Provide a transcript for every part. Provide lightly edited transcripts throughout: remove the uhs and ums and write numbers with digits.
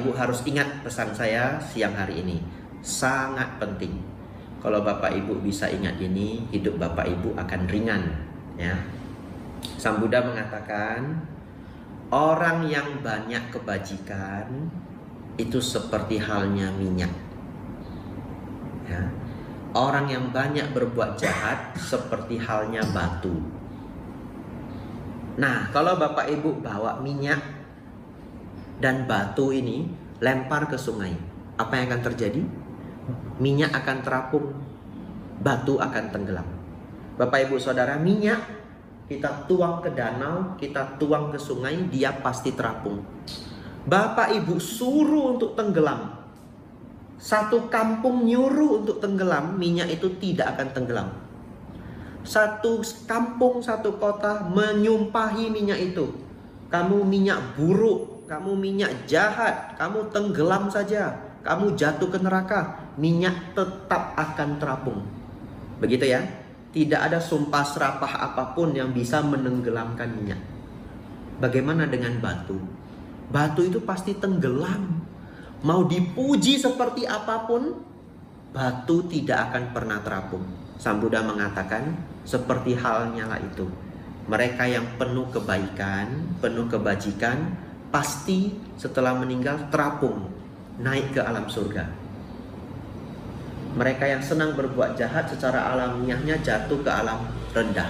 Ibu harus ingat pesan saya siang hari ini. Sangat penting. Kalau Bapak Ibu bisa ingat ini, hidup Bapak Ibu akan ringan, ya. Sang Buddha mengatakan, orang yang banyak kebajikan itu seperti halnya minyak, ya. Orang yang banyak berbuat jahat seperti halnya batu. Nah, kalau Bapak Ibu bawa minyak dan batu ini lempar ke sungai, apa yang akan terjadi? Minyak akan terapung, batu akan tenggelam. Bapak Ibu Saudara, minyak kita tuang ke danau, kita tuang ke sungai, dia pasti terapung. Bapak Ibu suruh untuk tenggelam, satu kampung nyuruh untuk tenggelam, minyak itu tidak akan tenggelam. Satu kampung, satu kota menyumpahi minyak itu, kamu minyak buruk, kamu minyak jahat, kamu tenggelam saja, kamu jatuh ke neraka, minyak tetap akan terapung. Begitu ya. Tidak ada sumpah serapah apapun yang bisa menenggelamkan minyak. Bagaimana dengan batu? Batu itu pasti tenggelam. Mau dipuji seperti apapun, batu tidak akan pernah terapung. Sang Buddha mengatakan, seperti halnya lah itu. Mereka yang penuh kebaikan, penuh kebajikan, pasti setelah meninggal terapung, naik ke alam surga. Mereka yang senang berbuat jahat secara alamiahnya jatuh ke alam rendah.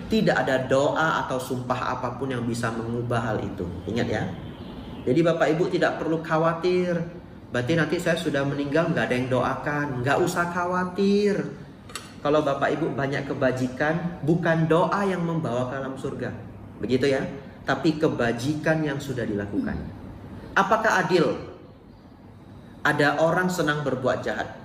Tidak ada doa atau sumpah apapun yang bisa mengubah hal itu. Ingat ya. Jadi Bapak Ibu tidak perlu khawatir, berarti nanti saya sudah meninggal nggak ada yang doakan. Nggak usah khawatir. Kalau Bapak Ibu banyak kebajikan, bukan doa yang membawa ke alam surga, begitu ya, tapi kebajikan yang sudah dilakukan. Apakah adil? Ada orang senang berbuat jahat,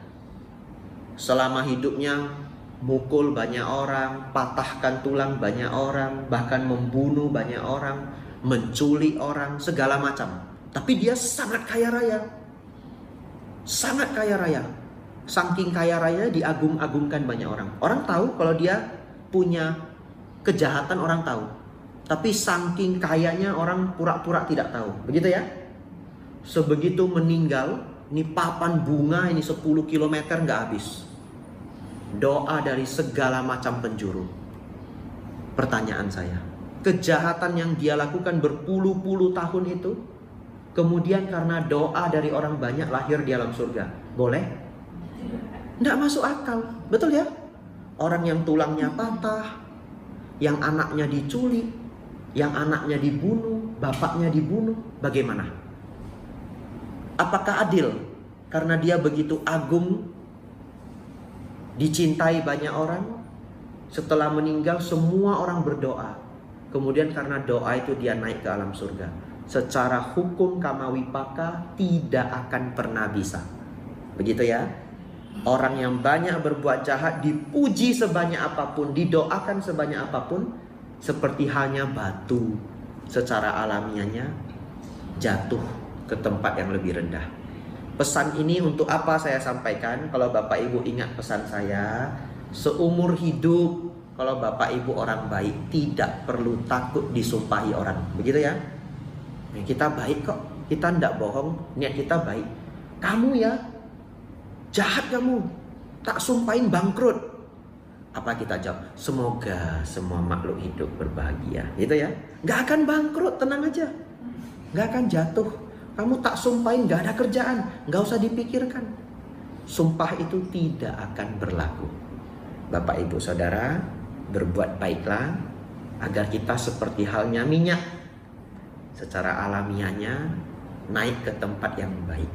selama hidupnya mukul banyak orang, patahkan tulang banyak orang, bahkan membunuh banyak orang, menculik orang, segala macam. Tapi dia sangat kaya raya. Sangat kaya raya. Saking kaya raya diagung-agungkan banyak orang. Orang tahu kalau dia punya kejahatan, orang tahu. Tapi saking kayanya orang pura-pura tidak tahu. Begitu ya. Sebegitu meninggal, ini papan bunga ini 10 km nggak habis. Doa dari segala macam penjuru. Pertanyaan saya, kejahatan yang dia lakukan berpuluh-puluh tahun itu, kemudian karena doa dari orang banyak lahir di alam surga, boleh? Nggak masuk akal, betul ya? Orang yang tulangnya patah, yang anaknya diculik, yang anaknya dibunuh, bapaknya dibunuh, bagaimana? Apakah adil? Karena dia begitu agung, dicintai banyak orang, setelah meninggal semua orang berdoa. Kemudian karena doa itu dia naik ke alam surga. Secara hukum Kamawipaka tidak akan pernah bisa. Begitu ya. Orang yang banyak berbuat jahat dipuji sebanyak apapun, didoakan sebanyak apapun, seperti halnya batu, secara alamiahnya jatuh ke tempat yang lebih rendah. Pesan ini untuk apa saya sampaikan? Kalau Bapak Ibu ingat pesan saya, seumur hidup kalau Bapak Ibu orang baik tidak perlu takut disumpahi orang. Begitu ya. Kita baik kok, kita tidak bohong, niat kita baik. Kamu ya jahat, kamu tak sumpahin bangkrut. Apa kita jawab? Semoga semua makhluk hidup berbahagia. Gitu ya. Gak akan bangkrut, tenang aja. Gak akan jatuh. Kamu tak sumpahin, gak ada kerjaan, gak usah dipikirkan. Sumpah itu tidak akan berlaku. Bapak Ibu Saudara, berbuat baiklah agar kita seperti halnya minyak, secara alamiahnya naik ke tempat yang baik.